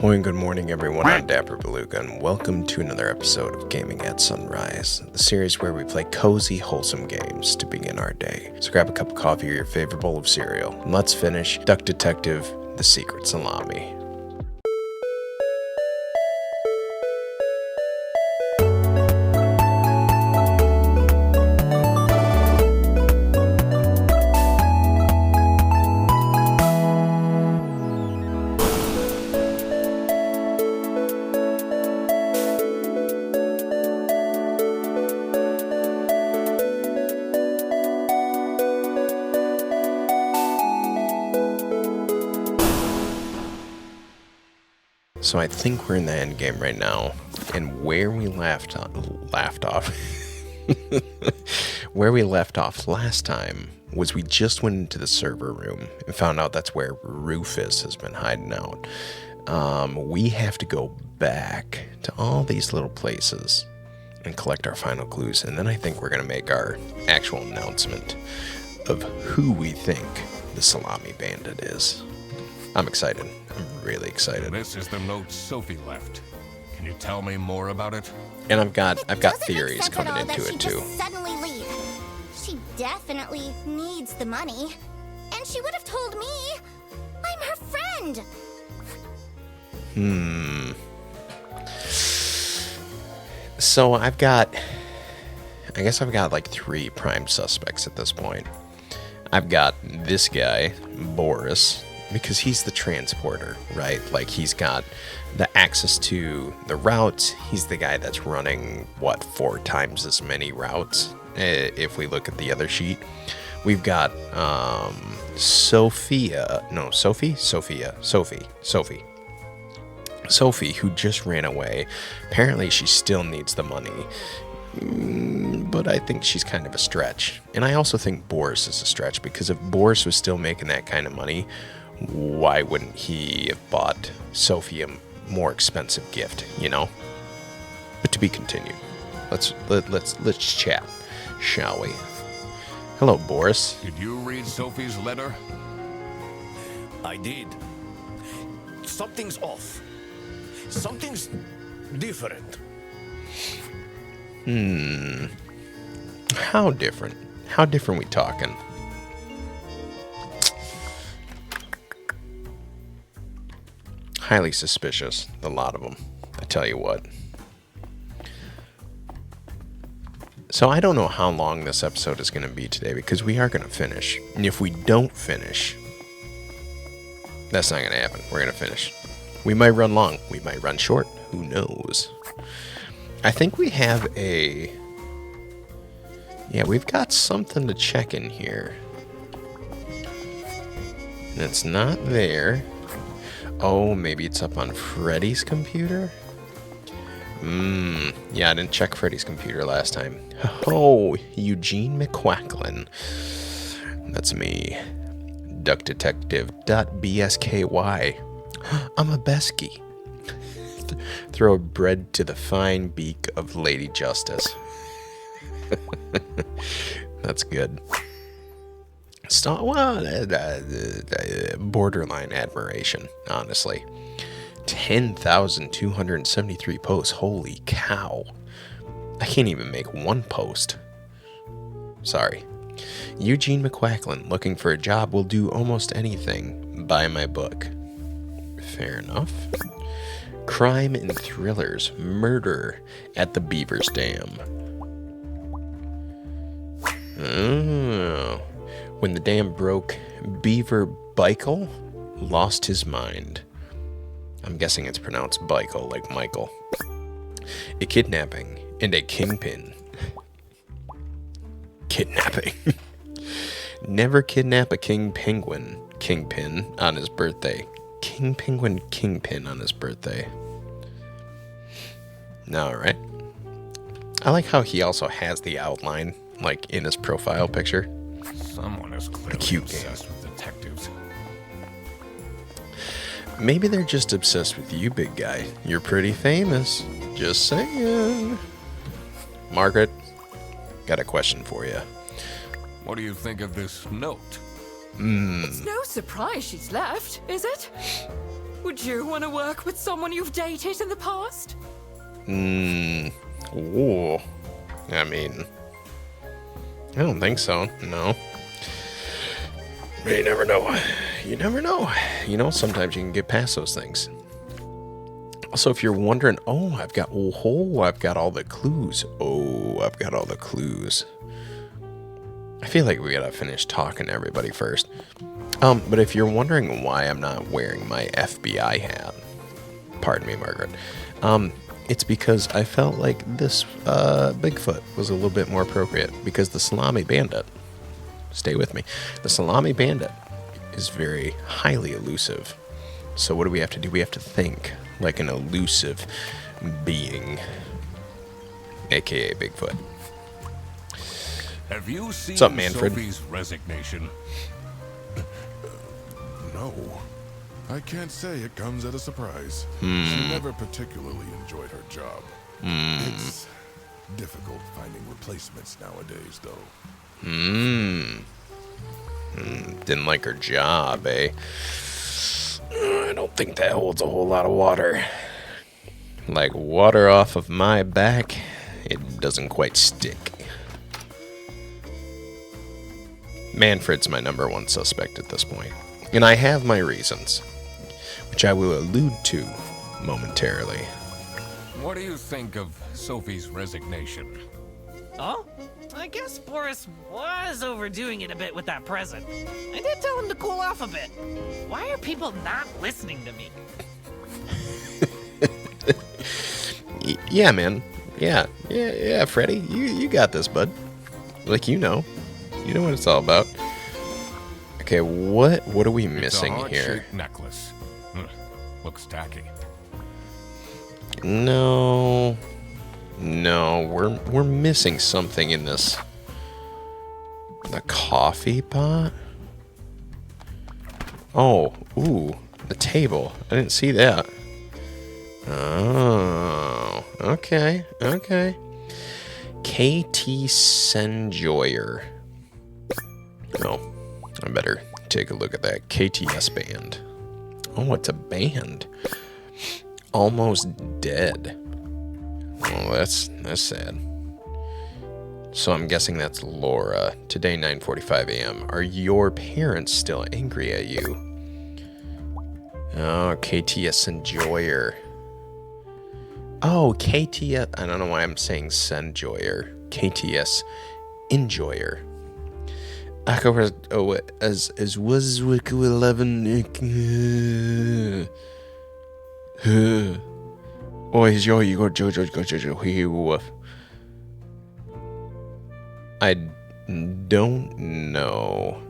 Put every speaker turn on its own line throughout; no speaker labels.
And good morning everyone, I'm Dapper Belluga, and welcome to another episode of Gaming at Sunrise, the series where we play cozy, wholesome games to begin our day. So grab a cup of coffee or your favorite bowl of cereal, and let's finish Duck Detective, the Secret Salami. So I think we're in the end game right now, and where we left off where we left off last time was we just went into the server room and found out that's where Rufus has been hiding out. We have to go back to all these little places and collect our final clues, and then I think we're going to make our actual announcement of who we think the Salami Bandit is. I'm excited. I'm really excited.
This is the note Sophie left. Can you tell me more about it?
And I've got theories coming into it too.
Suddenly leave. She definitely needs the money, and she would have told me. I'm her friend.
So I guess I've got like 3 prime suspects at this point. I've got this guy, Boris, because he's the transporter, right? Like, he's got the access to the routes. He's the guy that's running, 4 times as many routes, if we look at the other sheet. We've got Sophie, who just ran away. Apparently, she still needs the money. But I think she's kind of a stretch. And I also think Boris is a stretch, because if Boris was still making that kind of money, why wouldn't he have bought Sophie a more expensive gift, you know? But to be continued. Let's chat, shall we? Hello, Boris.
Did you read Sophie's letter?
I did. Something's off. Something's different.
How different? How different we talking? Highly suspicious, a lot of them, I tell you what. So I don't know how long this episode is going to be today, because we are going to finish. And if we don't finish, that's not going to happen. We're going to finish. We might run long. We might run short. Who knows? I think we have we've got something to check in here. And it's not there. Oh, maybe it's up on Freddy's computer? Yeah, I didn't check Freddy's computer last time. Oh, Eugene McQuacklin. That's me. Duck Detective.bsky. I'm a Besky. Throw bread to the fine beak of Lady Justice. That's good. Borderline admiration, honestly. 10,273 posts. Holy cow. I can't even make one post. Sorry. Eugene McQuacklin, looking for a job, will do almost anything. Buy my book. Fair enough. Crime and thrillers. Murder at the Beaver's Dam. Oh. When the dam broke, Beaver Beichel lost his mind. I'm guessing it's pronounced Beichel, like Michael. A kidnapping and a kingpin. Kidnapping. Never kidnap a kingpin on his birthday. King Penguin Kingpin on his birthday. Alright. I like how he also has the outline, like, in his profile picture.
Someone is clearly obsessed with detectives.
Maybe they're just obsessed with you, big guy. You're pretty famous. Just saying. Margaret, got a question for you.
What do you think of this note?
It's no surprise she's left, is it? Would you want to work with someone you've dated in the past?
Ooh. I mean, I don't think so. No. But you never know. You never know. You know, sometimes you can get past those things. Also, if you're wondering, I've got all the clues. I've got all the clues. I feel like we gotta finish talking to everybody first. But if you're wondering why I'm not wearing my FBI hat, pardon me, Margaret, it's because I felt like this Bigfoot was a little bit more appropriate because the Salami Bandit, stay with me, the Salami Bandit is very highly elusive. So what do we have to do? We have to think like an elusive being, aka Bigfoot.
Have you seen
What's up, Manfred?
Sophie's resignation?
No. I can't say it comes at a surprise. She never particularly enjoyed her job. It's difficult finding replacements nowadays, though.
Didn't like her job, eh? I don't think that holds a whole lot of water. Like water off of my back, it doesn't quite stick. Manfred's my number one suspect at this point. And I have my reasons, which I will allude to momentarily.
What do you think of Sophie's resignation?
Oh? I guess Boris was overdoing it a bit with that present. I did tell him to cool off a bit. Why are people not listening to me?
Yeah, man. Yeah, Freddy. You got this, bud. Like, you know what it's all about. Okay, what are we missing
it's a
here?
heart-shaped necklace. Looks tacky.
No, we're missing something in this. The coffee pot? Ooh, the table. I didn't see that. Oh, okay. KT Senjoyer. Oh, I better take a look at that KTS band. Oh, it's a band. Almost Dead. Oh, that's sad. So I'm guessing that's Laura. Today, 9:45 a.m. Are your parents still angry at you? Oh, KTS Enjoyer. Oh, KTS. I don't know why I'm saying Senjoyer. KTS Enjoyer. As was 11. I don't know.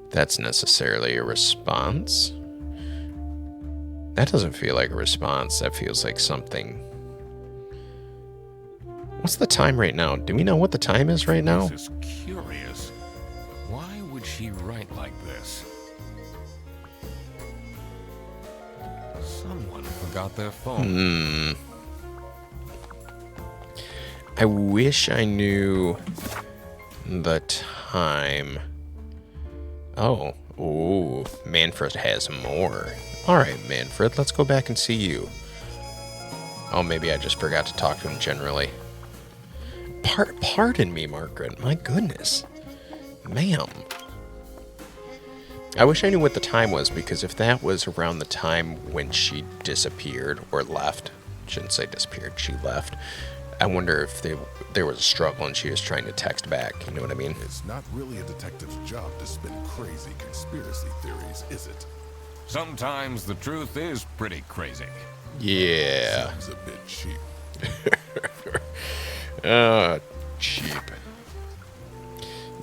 That's necessarily a response. That doesn't feel like a response. That feels like something. What's the time right now? Do we know what the time is right now?
This is curious. Why would she write like this? Someone forgot their phone.
I wish I knew the time. Ooh, Manfred has more. Alright, Manfred, let's go back and see you. Oh, maybe I just forgot to talk to him generally. Pardon me, Margaret. My goodness. Ma'am. I wish I knew what the time was, because if that was around the time when she disappeared or left, shouldn't say disappeared, she left, I wonder if there was a struggle and she was trying to text back, you know what I mean?
It's not really a detective's job to spin crazy conspiracy theories, is it?
Sometimes the truth is pretty crazy.
Yeah.
Seems a bit cheap.
Cheap.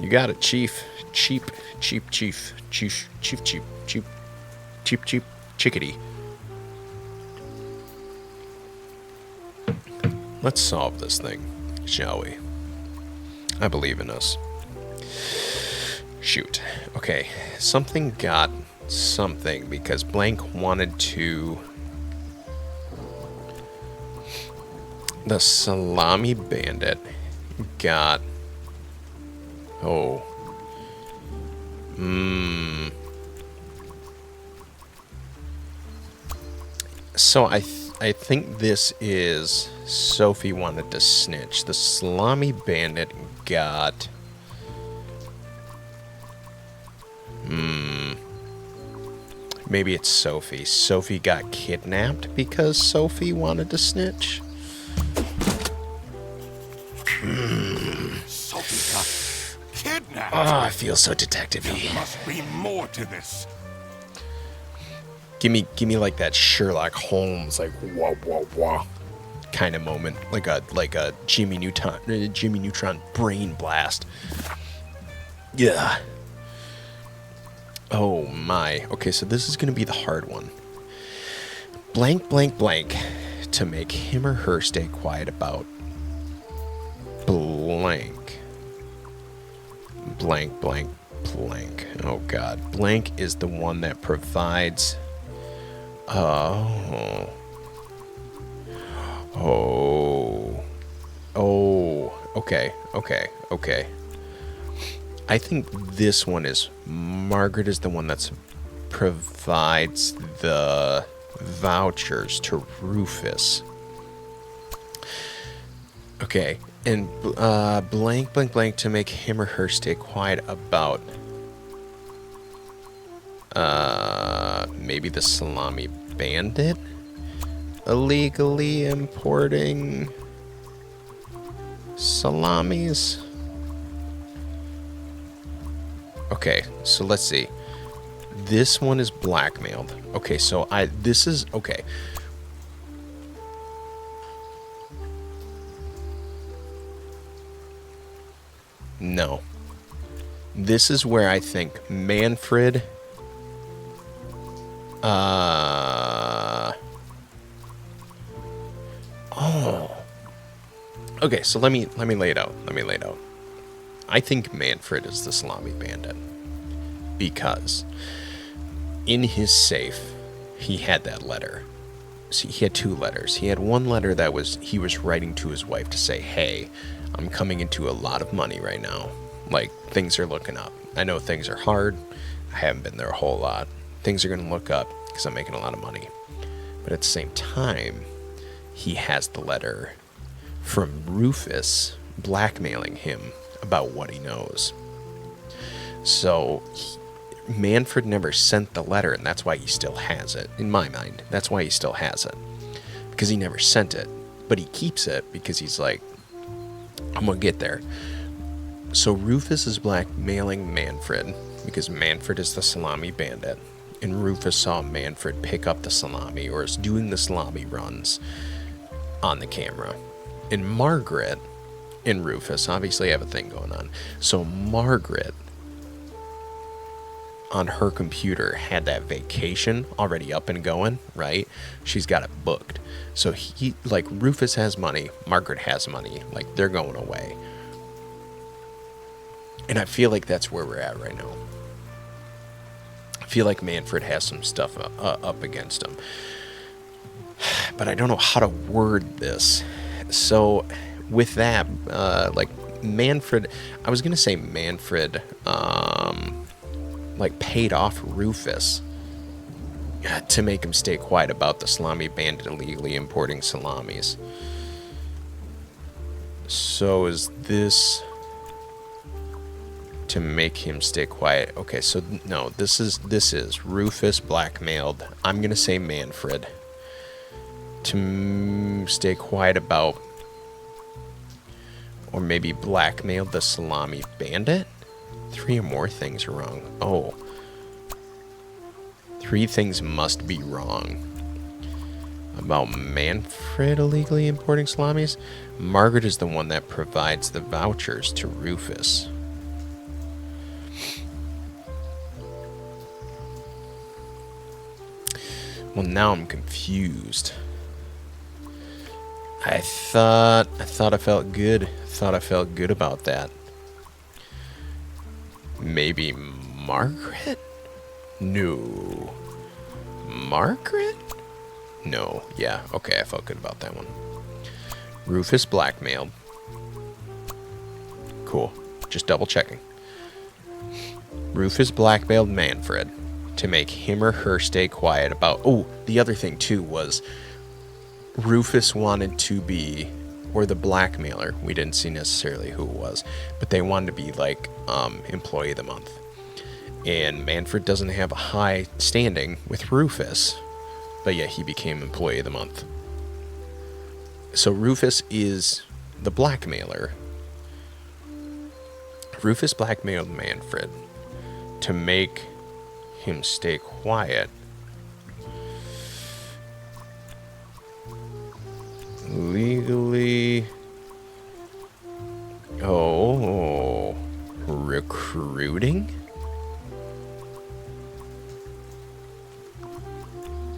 You got it, Chief. Cheap, chickadee. Let's solve this thing, shall we? I believe in us. Shoot. Okay, something got something because Blank wanted to... The Salami Bandit got... So I think this is Sophie wanted to snitch. The Salami Bandit got... Maybe it's Sophie. Sophie got kidnapped because Sophie wanted to snitch?
Sophie got kidnapped.
Oh, I feel so detective-y.
Must be more to this.
Give me like that Sherlock Holmes, like wah wah wah kind of moment, like a Jimmy Neutron brain blast. Yeah. Oh my. Okay, so this is gonna be the hard one. Blank blank blank to make him or her stay quiet about blank. Blank blank blank. Oh god. Blank is the one that provides. Oh. Okay. I think this one is Margaret is the one that provides the vouchers to Rufus. Okay, and blank blank blank to make him or her stay quiet about maybe the Salami Bandit illegally importing salamis. Okay, so let's see. This one is blackmailed. Okay, so this is okay. No. This is where I think Manfred Okay, so let me lay it out. I think Manfred is the Salami Bandit because in his safe he had that letter. See, he had two letters. He had one letter that he was writing to his wife to say, "Hey, I'm coming into a lot of money right now. Like, things are looking up. I know things are hard. I haven't been there a whole lot. Things are going to look up because I'm making a lot of money." But at the same time, he has the letter from Rufus blackmailing him about what he knows. So Manfred never sent the letter, and that's why he still has it. In my mind, that's why he still has it. Because he never sent it. But he keeps it because he's like, I'm going to get there. So Rufus is blackmailing Manfred because Manfred is the Salami Bandit. And Rufus saw Manfred pick up the salami, or is doing the salami runs on the camera. And Margaret and Rufus obviously have a thing going on. So Margaret, on her computer, had that vacation already up and going, right? She's got it booked. So Rufus has money, Margaret has money. Like, they're going away. And I feel like that's where we're at right now. I feel like Manfred has some stuff up against him. But I don't know how to word this. So with that, Manfred, I was going to say Manfred, paid off Rufus to make him stay quiet about the Salami Bandit illegally importing salamis. So is this to make him stay quiet? Okay, so no, this is Rufus blackmailed. I'm going to say Manfred to stay quiet about, or maybe blackmailed the Salami Bandit. 3 or more things are wrong. Oh. 3 things must be wrong about Manfred illegally importing salamis. Margaret is the one that provides the vouchers to Rufus. Well, now I'm confused. I thought I felt good. Thought I felt good about that. Maybe Margaret? No. Margaret? No. Yeah, okay, I felt good about that one. Rufus blackmailed. Cool. Just double checking. Rufus blackmailed Manfred to make him or her stay quiet about... Oh, the other thing, too, was Rufus wanted to be... Or the blackmailer. We didn't see necessarily who it was. But they wanted to be, like, Employee of the Month. And Manfred doesn't have a high standing with Rufus. But yet he became Employee of the Month. So Rufus is the blackmailer. Rufus blackmailed Manfred to make him stay quiet. Legally. Oh, recruiting?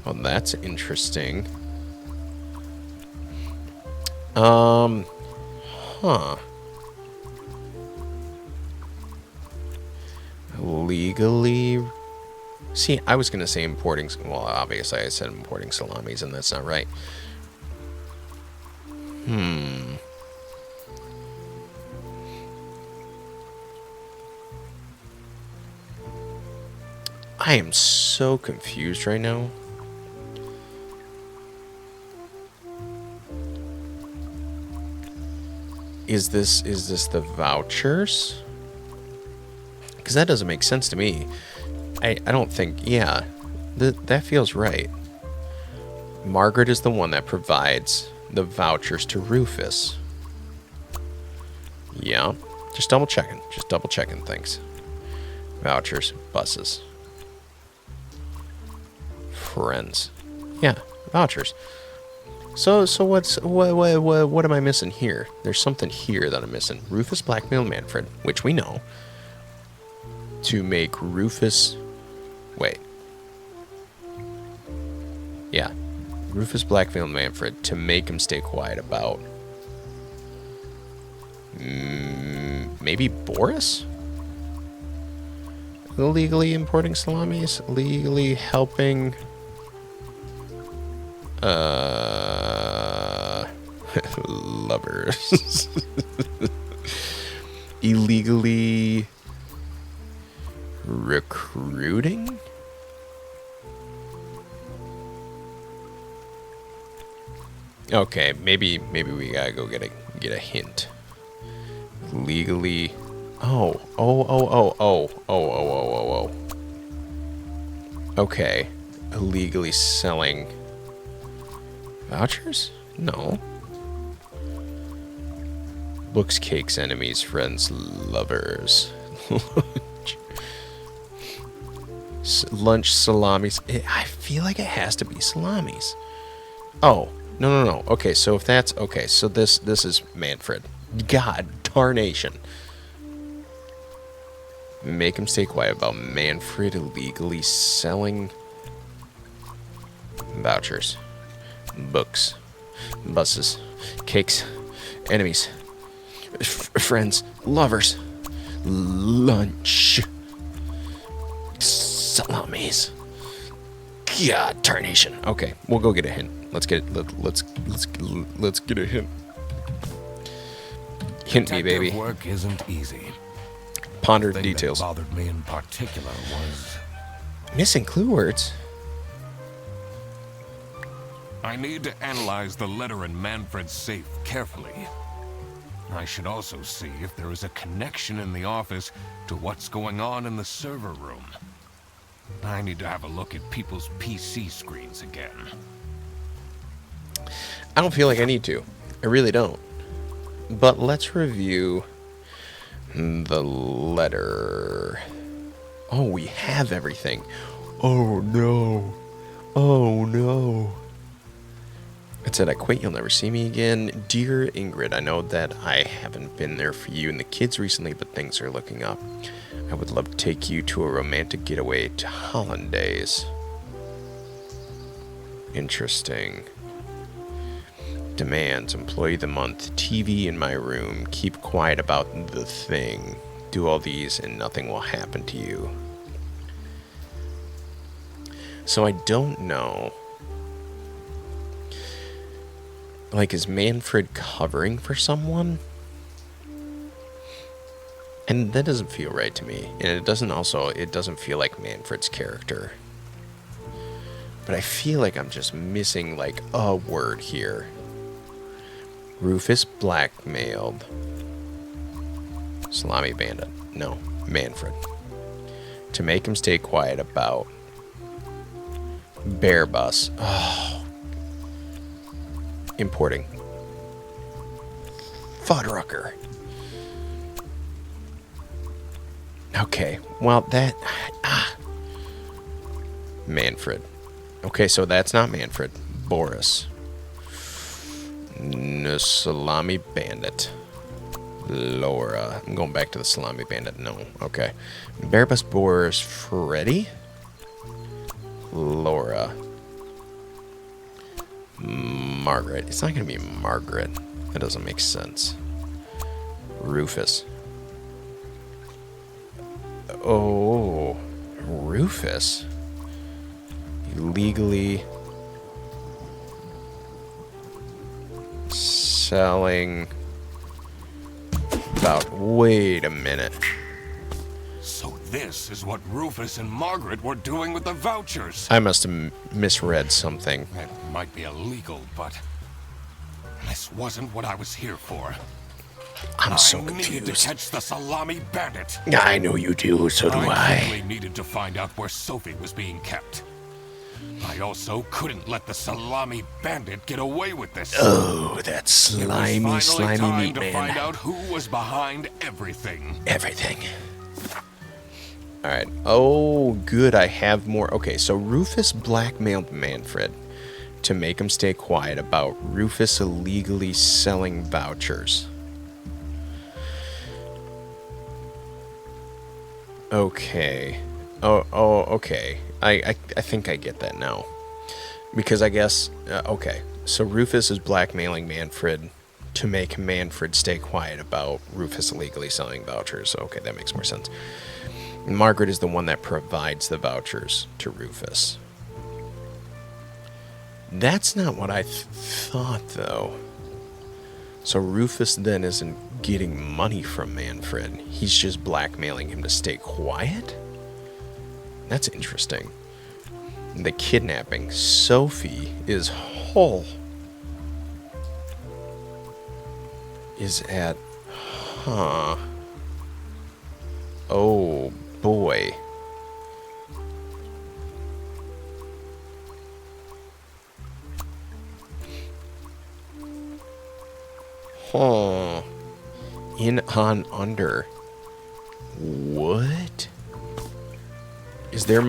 Well, that's interesting. Huh. Legally. See, I was gonna say importing. Well, obviously I said importing salamis, and that's not right. I am so confused right now. Is this the vouchers? Because that doesn't make sense to me. I don't think, yeah, that feels right. Margaret is the one that provides the vouchers to Rufus. Yeah, just double checking things. Vouchers, buses. Friends. Yeah, vouchers. So what am I missing here? There's something here that I'm missing. Rufus blackmailed Manfred, which we know, to make Rufus... Wait. Yeah. Rufus blackmailed Manfred to make him stay quiet about... maybe Boris? Illegally importing salamis? Legally helping... lovers. Illegally recruiting? Okay, maybe we gotta go get a hint. Legally. Oh. Okay. Illegally selling vouchers? No. Books, cakes, enemies, friends, lovers. Lunch, salamis. I feel like it has to be salamis. Oh, no. Okay, so if that's... Okay, so this is Manfred. God darnation. Make him stay quiet about Manfred illegally selling vouchers. Books. Buses. Cakes. Enemies. Friends. Lovers. Lunch. Salamis. God tarnation. Okay, we'll go get a hint. Let's get a hint. Hint me, baby.
Detective work isn't easy.
Ponder
The
the
thing
details.
that bothered me in particular was
Missing clue words.
I need to analyze the letter in Manfred's safe carefully. I should also see if there is a connection in the office to what's going on in the server room. I need to have a look at people's PC screens again.
I don't feel like I need to. I really don't. But let's review the letter. Oh, we have everything. Oh, no. Oh, no. It said, I quit, you'll never see me again. Dear Ingrid, I know that I haven't been there for you and the kids recently, but things are looking up. I would love to take you to a romantic getaway to Hollandaise. Interesting. Demands, employee of the month, TV in my room, keep quiet about the thing. Do all these and nothing will happen to you. So I don't know. Like, is Manfred covering for someone? And that doesn't feel right to me. And it doesn't feel like Manfred's character. But I feel like I'm just missing like a word here. Rufus blackmailed Salami Bandit. No, Manfred. To make him stay quiet about Bear Bus. Oh. Importing. Fuddrucker. Okay, well that... Manfred. Okay, so that's not Manfred. Boris. Salami Bandit. Laura. I'm going back to the Salami Bandit. No, okay. Bearbus, Boris, Freddy. Laura. Margaret. It's not going to be Margaret. That doesn't make sense. Rufus. Oh, Rufus. Illegally selling about... Wait a minute.
So this is what Rufus and Margaret were doing with the vouchers.
I must have misread something.
It might be illegal, but this wasn't what I was here for.
I'm so
I needed to
confused.
catch the Salami Bandit.
I know you do, so do
I
I.
really needed to find out where Sophie was being kept. I also couldn't let the Salami Bandit get away with this.
Oh, that slimy,
It was finally
slimy
time
meat
to
man.
find out who was behind everything.
Everything. Alright. Oh, good. I have more. Okay, so Rufus blackmailed Manfred to make him stay quiet about Rufus illegally selling vouchers. Okay. Oh, okay. I think I get that now. Because I guess... okay. So Rufus is blackmailing Manfred to make Manfred stay quiet about Rufus illegally selling vouchers. Okay, that makes more sense. Margaret is the one that provides the vouchers to Rufus. That's not what I thought, though. So Rufus then isn't getting money from Manfred. He's just blackmailing him to stay quiet? That's interesting. The kidnapping. Sophie is whole. Is at... Huh. Oh, boy. Huh. In, on, under. What? Is there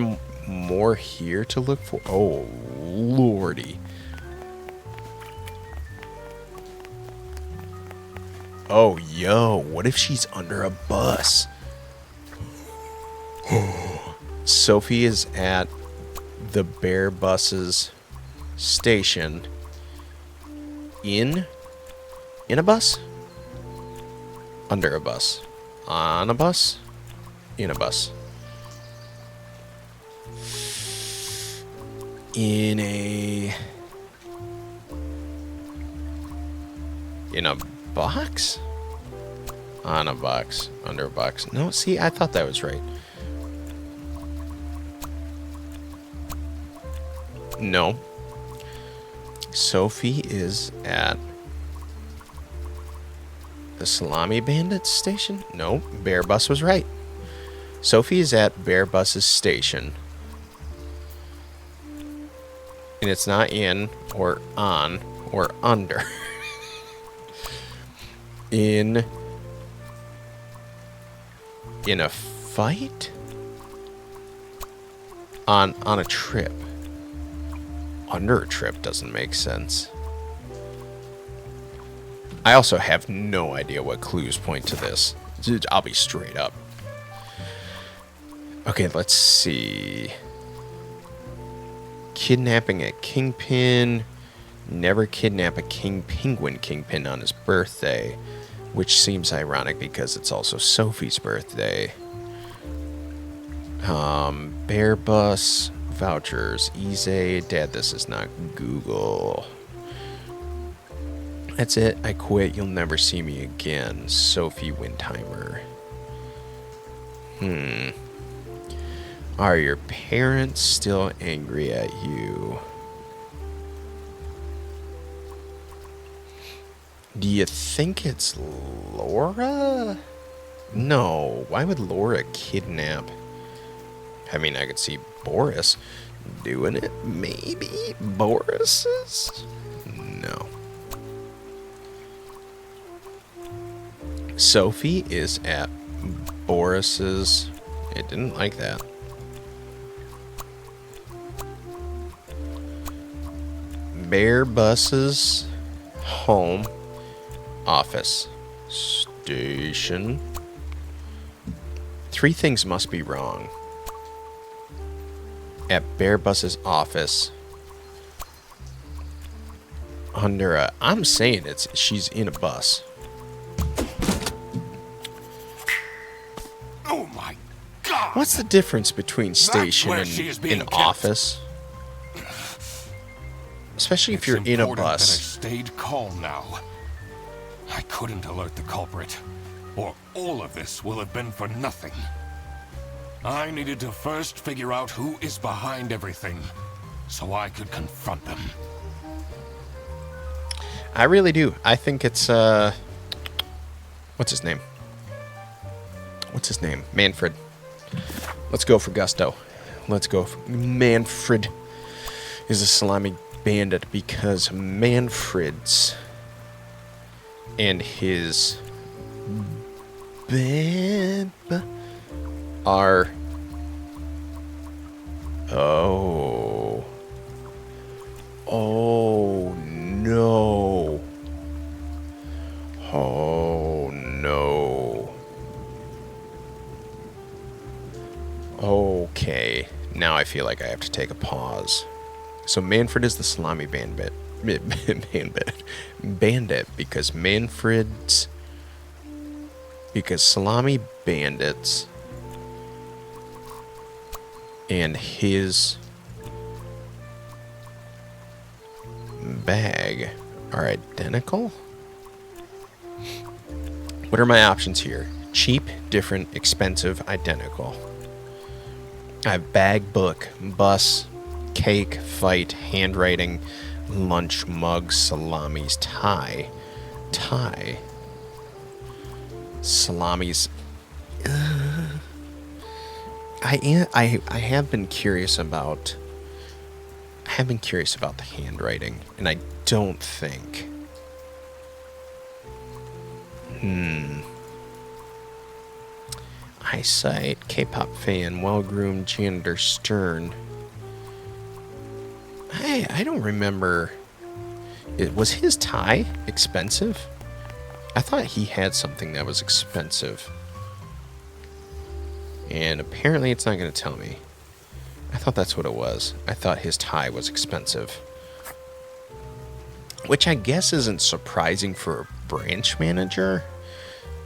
more here to look for? Oh, lordy. Oh, yo, what if she's under a bus? Sophie is at the Bear Bus's station in a bus? Under a bus. On a bus? In a bus. In a box? On a box. Under a box. No, see, I thought that was right. No. Sophie is at the Salami Bandit station? No, Bear Bus was right. Sophie is at Bear Bus's station. And it's not in, or on, or under. In a fight? On a trip. Under a trip doesn't make sense. I also have no idea what clues point to this. I'll be straight up. Okay, let's see. Kidnapping a kingpin. Never kidnap a penguin kingpin on his birthday. Which seems ironic because it's also Sophie's birthday. Bear Bus. Vouchers. Easy. Dad, this is not Google. That's it. I quit. You'll never see me again. Sophie Windheimer. Are your parents still angry at you? Do you think it's Laura? No. Why would Laura kidnap? I mean, I could see Boris doing it. Maybe Boris's? No. Sophie is at Boris's. It didn't like that. Bear Bus's home, office, station. 3 things must be wrong. At Bear Bus's office, under a, I'm saying she's in a bus.
Oh my God!
What's the difference between station
where
and
she is being
an
kept.
office? Especially if
It's
you're in a
important that I
bus.
stayed calm now. I couldn't alert the culprit, or all of this will have been for nothing. I needed to first figure out who is behind everything, so I could confront them.
I really do. I think it's, what's his name? What's his name? Manfred. Let's go for Gusto. Let's go for Manfred is a salami bandit because Manfred's and his band are oh no, oh no. Okay, now I feel like I have to take a pause. So Manfred is the salami bandit because salami bandits and his bag are identical? What are my options here? Cheap, different, expensive, identical. I have bag, book, bus, cake, fight, handwriting, lunch, mug, salamis, tie. Salamis. I have been curious about the handwriting, and I don't think. Eyesight, K-pop fan, well-groomed janitor, stern. I don't remember. Was his tie expensive? I thought he had something that was expensive. And apparently it's not going to tell me. I thought that's what it was. I thought his tie was expensive. Which I guess isn't surprising for a branch manager,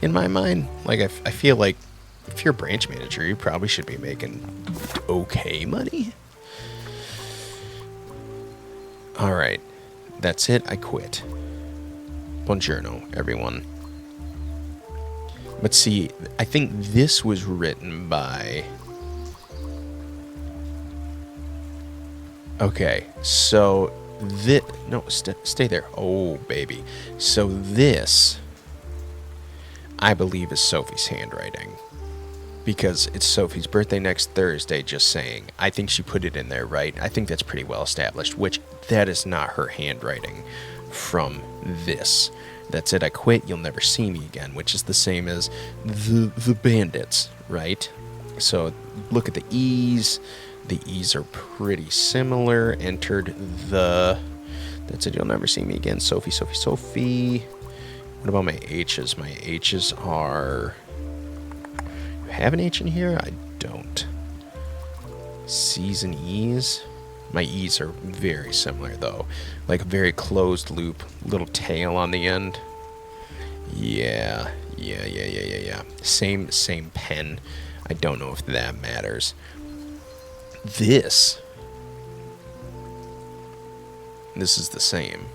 in my mind. Like, I feel like if you're a branch manager, you probably should be making okay money. Alright. That's it. I quit. Buongiorno, everyone. But see, I think this was written by... Okay, so this... No, stay there. Oh, baby. So this, I believe, is Sophie's handwriting. Because it's Sophie's birthday next Thursday, just saying. I think she put it in there, right? I think that's pretty well established, which that is not her handwriting from this. That's it, I quit, you'll never see me again, which is the same as the bandits, right? So look at the E's. The E's are pretty similar. Entered the... That's it, you'll never see me again. Sophie, Sophie, Sophie. What about my H's? My H's are... You have an H in here? I don't. C's and E's? My E's are very similar, though. Like a very closed loop, little tail on the end. Yeah. Same pen. I don't know if that matters. This is the same.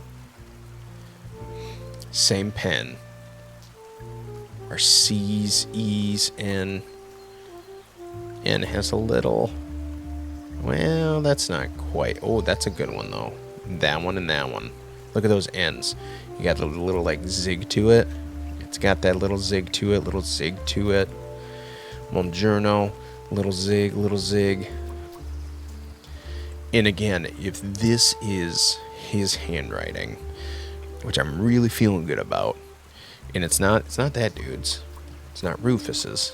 Same pen. Are C's, E's, and and has a little... Well, that's not quite... Oh, that's a good one, though. That one and that one. Look at those ends. You got a little, like, zig to it. It's got that little zig to it, little zig to it. Buongiorno, little zig, little zig. And again, if this is his handwriting, which I'm really feeling good about, and it's not that dude's. It's not Rufus's.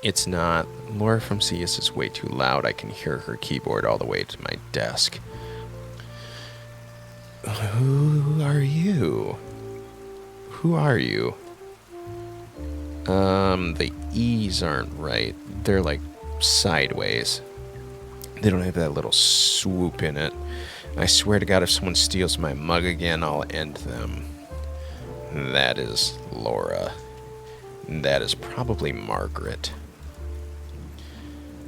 It's not Laura from CS is way too loud. I can hear her keyboard all the way to my desk. Who are you? Who are you? The E's aren't right. They're like sideways. They don't have that little swoop in it. I swear to God, if someone steals my mug again, I'll end them. That is Laura. That is probably Margaret.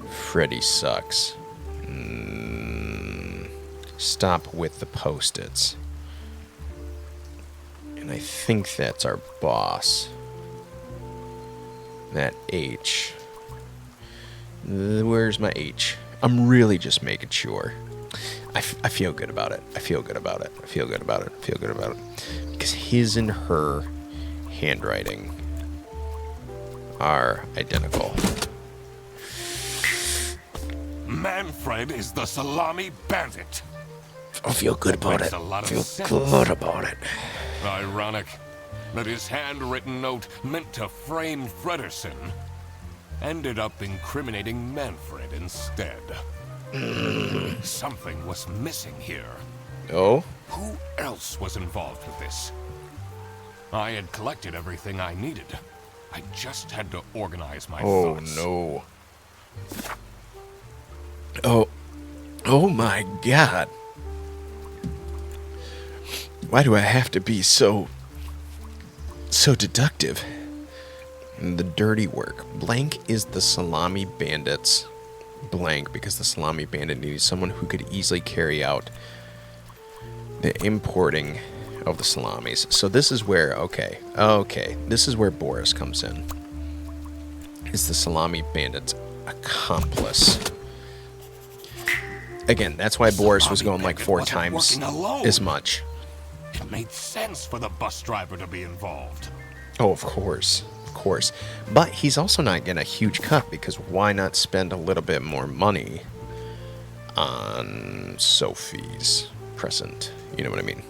Freddy sucks. Stop with the post-its. And I think that's our boss. That H. Where's my H? I'm really just making sure. I feel good about it. I feel good about it. I feel good about it. I feel good about it. Because his and her handwriting are identical.
Manfred is the Salami Bandit.
I feel good about
Makes
it.
a lot
I
of
feel
sense.
good about it.
Ironic that his handwritten note meant to frame Fredersen ended up incriminating Manfred instead. Something was missing here.
Oh?
Who else was involved with this? I had collected everything I needed. I just had to organize my thoughts.
Oh, no. Oh my God. Why do I have to be so deductive? The dirty work. Blank is the Salami Bandit's blank because the Salami Bandit needed someone who could easily carry out the importing of the salamis. So this is where, okay, this is where Boris comes in. Is the Salami Bandit's accomplice. Again, that's why Boris was going like 4 times as much.
It made sense for the bus driver to be involved.
Oh, of course. But he's also not getting a huge cut because why not spend a little bit more money on Sophie's present? You know what I mean?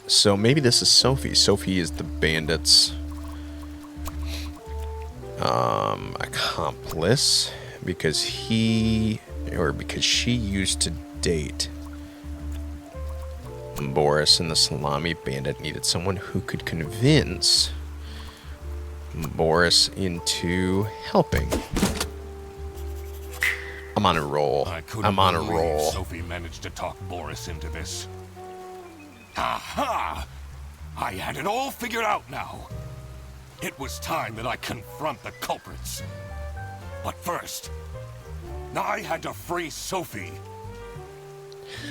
So maybe this is Sophie. Sophie is the bandit's accomplice because she used to date Boris, and the Salami Bandit needed someone who could convince Boris into helping. I'm on a roll. I'm on a roll.
Sophie managed to talk Boris into this. Aha! I had it all figured out now. It was time that I confront the culprits. But first, I had to free Sophie.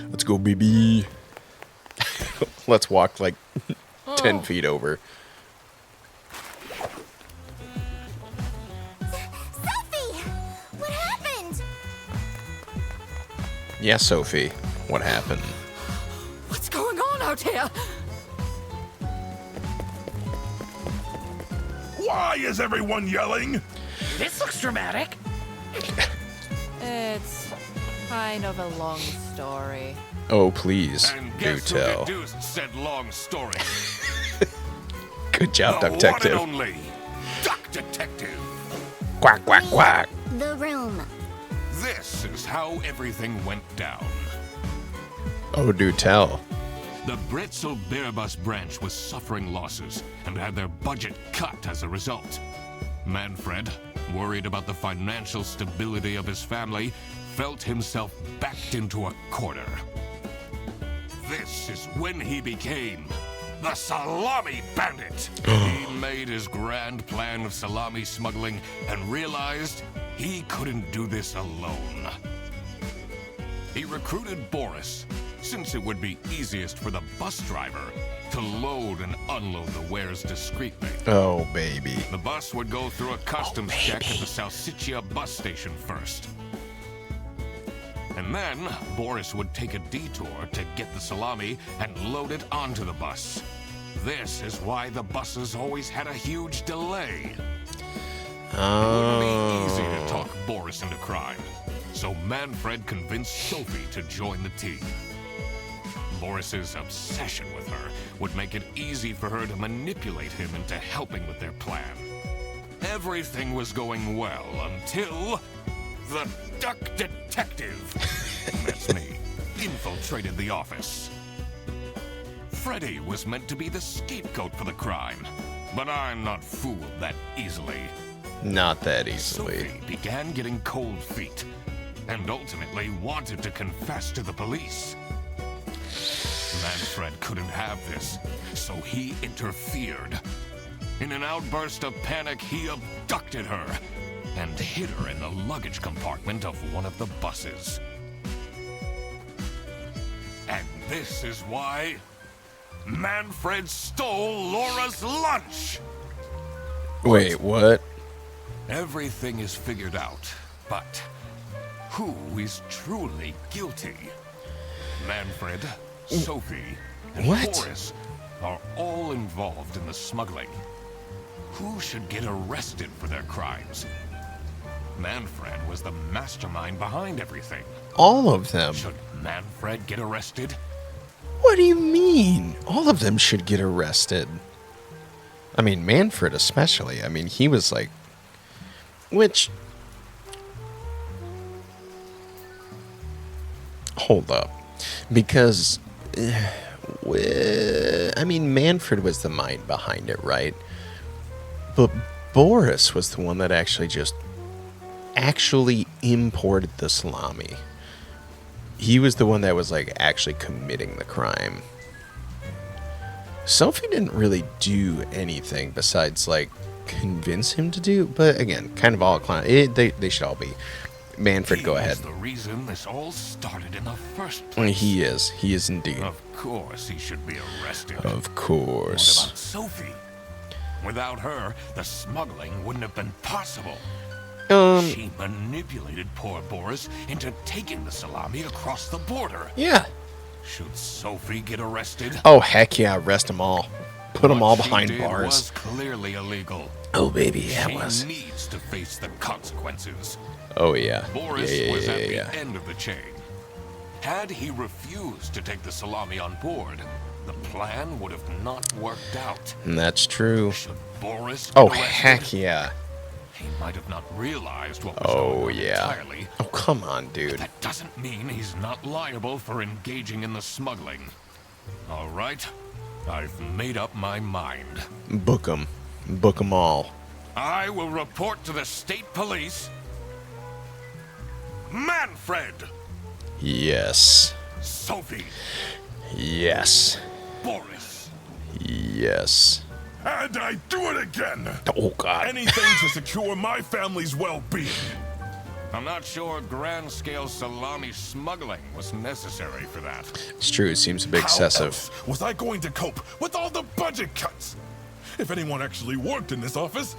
Let's go, baby. Let's walk like 10 feet over.
Sophie! What happened?
Yeah, Sophie. What happened?
What's going on out here?
Why is everyone yelling?
This looks dramatic.
It's kind of a long story.
Oh, please,
And
do
guess who
tell.
deduced said long story?
Good job,
The
Detective.
one and only Duck Detective.
Quack, quack, quack.
The room.
This is how everything went down.
Oh, do tell.
The Bretzel Beerbus branch was suffering losses and had their budget cut as a result. Manfred, worried about the financial stability of his family, felt himself backed into a corner. This is when he became the Salami Bandit. He made his grand plan of salami smuggling and realized he couldn't do this alone. He recruited Boris, since it would be easiest for the bus driver to load and unload the wares discreetly.
Oh, baby.
The bus would go through a customs check at the Salsiccia bus station first. And then, Boris would take a detour to get the salami and load it onto the bus. This is why the buses always had a huge delay. It wouldn't be easy to talk Boris into crime, so Manfred convinced Sophie to join the team. Boris's obsession with her would make it easy for her to manipulate him into helping with their plan. Everything was going well until the Duck Detective, that's me, infiltrated the office. Freddy was meant to be the scapegoat for the crime, but I'm not fooled that easily.
Not that easily.
Sophie began getting cold feet, and ultimately wanted to confess to the police. Manfred couldn't have this, so he interfered. In an outburst of panic, he abducted her and hid her in the luggage compartment of one of the buses. And this is why Manfred stole Laura's lunch!
Wait, what?
Everything is figured out, but who is truly guilty? Manfred, Sophie, and
What?
Boris are all involved in the smuggling. Who should get arrested for their crimes? Manfred was the mastermind behind everything.
All of them.
Should Manfred get arrested?
What do you mean? All of them should get arrested. I mean, Manfred especially. I mean, he was like... Which... Hold up. Because... I mean, Manfred was the mind behind it, right? But Boris was the one that actually imported the salami. He was the one that was like actually committing the crime. Sophie didn't really do anything besides like convince him to do, but again, kind of all clown. They should all be. Manfred, go ahead.
He was the reason this all started in the first place.
He is indeed.
Of course he should be arrested.
Of course.
What about Sophie? Without her, the smuggling wouldn't have been possible. She manipulated poor Boris into taking the salami across the border.
Yeah.
Should Sophie get arrested?
Oh, heck yeah, arrest them all. Put them all
What she
behind
did
bars.
Was clearly illegal.
Oh, baby, yeah, it
She
was.
needs to face the consequences.
Oh, yeah.
Boris
yeah,
was at the
yeah.
end of the chain. Had he refused to take the salami on board, the plan would have not worked out.
And that's true.
Should Boris
Oh,
get arrested?
heck yeah.
He might have not realized what was going on entirely.
Oh, come on,
But
dude.
that doesn't mean he's not liable for engaging in the smuggling. All right, I've made up my mind.
Book them. Book them all.
I will report to the state police. Manfred!
Yes.
Sophie!
Yes.
Boris!
Yes.
And I do it again!
Oh, God.
Anything to secure my family's well-being.
I'm not sure grand-scale salami smuggling was necessary for that.
It's true. It seems a bit
How
excessive.
else was I going to cope with all the budget cuts? If anyone actually worked in this office,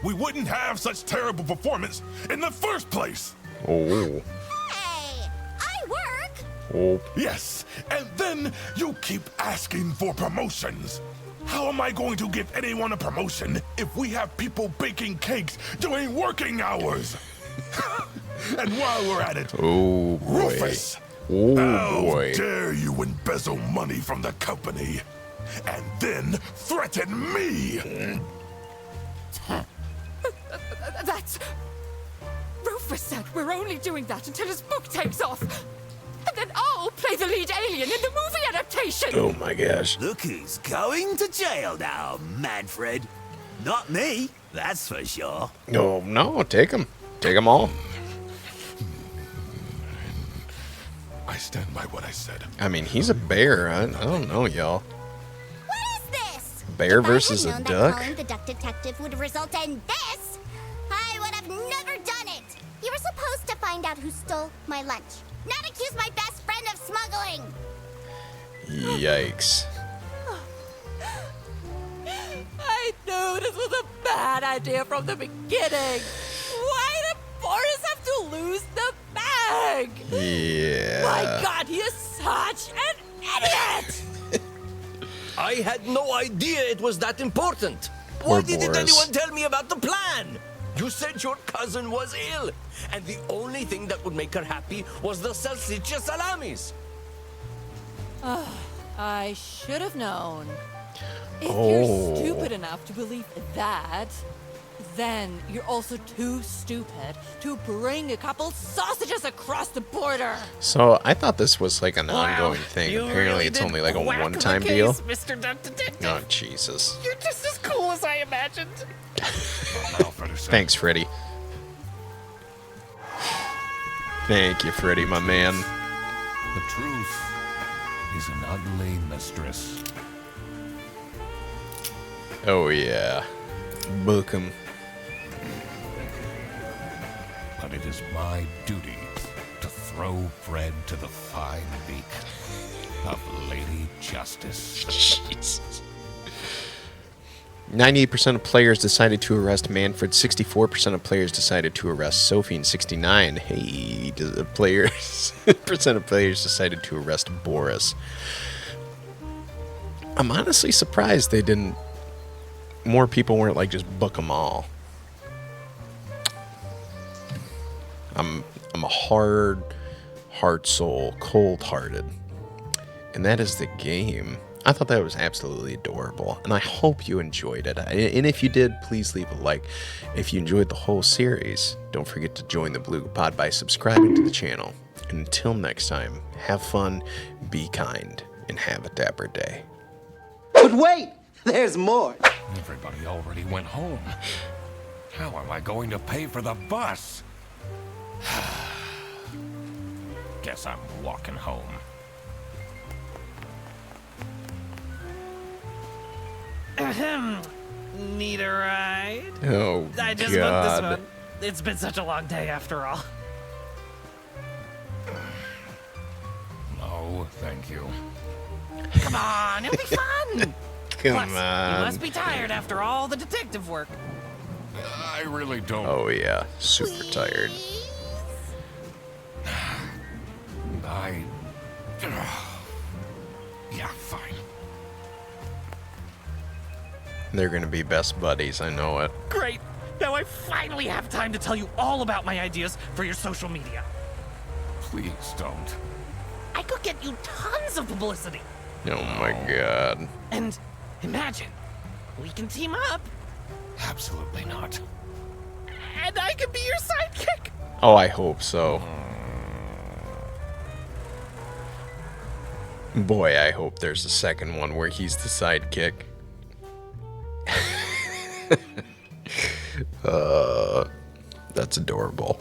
we wouldn't have such terrible performance in the first place.
Oh.
Hey, I work.
Oh.
Yes, and then you keep asking for promotions. How am I going to give anyone a promotion if we have people baking cakes during working hours? And while we're at it,
Oh, boy.
Rufus,
Oh,
how
boy.
dare you embezzle money from the company and then threaten me?
That's... Rufus said we're only doing that until his book takes off. And then I'll play the lead alien in the movie adaptation.
Oh, my gosh.
Look who's going to jail now, Manfred. Not me, that's for sure.
Oh, no. Take them. Take them all.
I stand by what I said.
I mean, he's a bear. I don't know, y'all.
What is this?
Bear
If
versus
I
a
had known
duck?
that calling the duck detective would result in this, I would have never done it. You were supposed to find out who stole my lunch, not accuse my best friend end of smuggling.
Yikes.
I knew this was a bad idea from the beginning. Why did Boris have to lose the bag?
Yeah.
My God, he is such an idiot!
I had no idea it was that important.
Poor
Why didn't
Boris.
anyone tell me about the plan? You said your cousin was ill, and the only thing that would make her happy was the Secret Salamis.
I should have known. If
Oh.
you're stupid enough to believe that, then you're also too stupid to bring a couple sausages across the border.
So I thought this was like an ongoing thing.
You
Apparently
really
it's
did
only like a
whack the
one-time
case,
deal.
Mr. Duck Detective.
Oh, Jesus.
You're just as cool as I imagined.
Now for the sake.
Thanks, Freddy. Thank you, Freddy, my man.
The truth is an ugly mistress.
Oh, yeah. Book him.
But it is my duty to throw Fred to the fine beak of Lady Justice.
Jesus. 98% of players decided to arrest Manfred. 64% of players decided to arrest Sophie. And 69% percent of players decided to arrest Boris. I'm honestly surprised they didn't. More people weren't like just book them all. I'm a hard soul, cold-hearted, and that is the game. I thought that was absolutely adorable, and I hope you enjoyed it. And if you did, please leave a like. If you enjoyed the whole series, don't forget to join the Belluga Pod by subscribing to the channel. And until next time, have fun, be kind, and have a dapper day.
But wait, there's more.
Everybody already went home. How am I going to pay for the bus? Guess I'm walking home.
Ahem. Need a ride?
Oh,
I just booked this
God.
one. It's been such a long day after all.
No, thank you.
Come on, it'll be fun.
Come
Plus,
on.
you must be tired after all the detective work.
I really don't.
Oh, yeah. Super tired.
Yeah, fine.
They're going to be best buddies. I know it.
Great. Now I finally have time to tell you all about my ideas for your social media.
Please don't.
I could get you tons of publicity.
Oh, my God.
And imagine, we can team up,
Absolutely not.
and I can be your sidekick.
Oh, I hope so. Boy, I hope there's a second one where he's the sidekick. That's adorable.